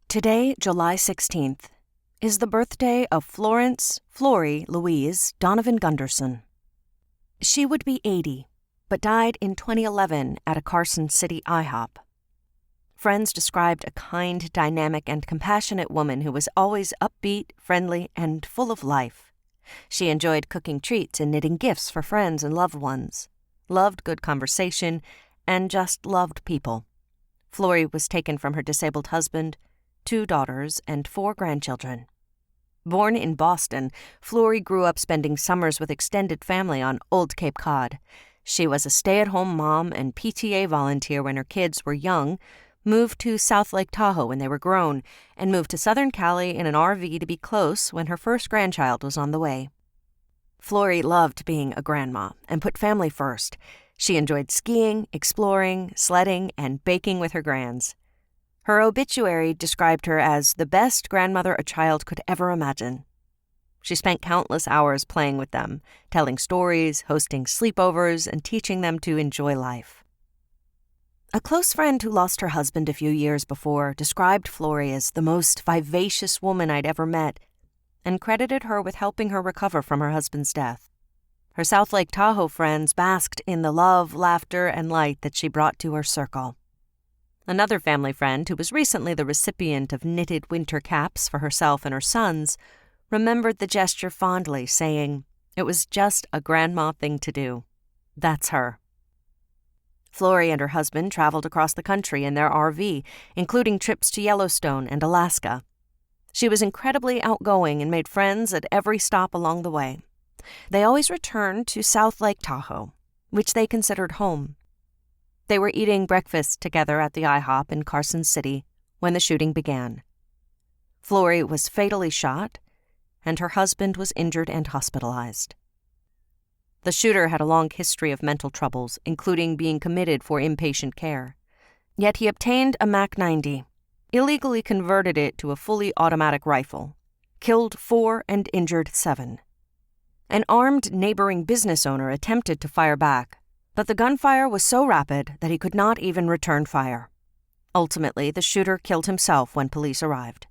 Today, July 16th, is the birthday of Florrie Louise Donovan-Gunderson. She would be 80, but died in 2011 at a Carson City IHOP. Friends described a kind, dynamic, and compassionate woman who was always upbeat, friendly, and full of life. She enjoyed cooking treats and knitting gifts for friends and loved ones, loved good conversation, and just loved people. Florrie was taken from her disabled husband, 2 daughters, and 4 grandchildren. Born in Boston, Florrie grew up spending summers with extended family on Old Cape Cod. She was a stay-at-home mom and PTA volunteer when her kids were young, moved to South Lake Tahoe when they were grown, and moved to Southern Cali in an RV to be close when her first grandchild was on the way. Florrie loved being a grandma and put family first. She enjoyed skiing, exploring, sledding, and baking with her grands. Her obituary described her as the best grandmother a child could ever imagine. She spent countless hours playing with them, telling stories, hosting sleepovers, and teaching them to enjoy life. A close friend who lost her husband a few years before described Florrie as the most vivacious woman I'd ever met and credited her with helping her recover from her husband's death. Her South Lake Tahoe friends basked in the love, laughter, and light that she brought to her circle. Another family friend, who was recently the recipient of knitted winter caps for herself and her sons, remembered the gesture fondly, saying, "It was just a grandma thing to do. That's her." Florrie and her husband traveled across the country in their RV, including trips to Yellowstone and Alaska. She was incredibly outgoing and made friends at every stop along the way. They always returned to South Lake Tahoe, which they considered home. They were eating breakfast together at the IHOP in Carson City when the shooting began. Florrie was fatally shot, and her husband was injured and hospitalized. The shooter had a long history of mental troubles, including being committed for inpatient care. Yet he obtained a MAC-90, illegally converted it to a fully automatic rifle, killed 4 and injured 7. An armed neighboring business owner attempted to fire back, but the gunfire was so rapid that he could not even return fire. Ultimately, the shooter killed himself when police arrived.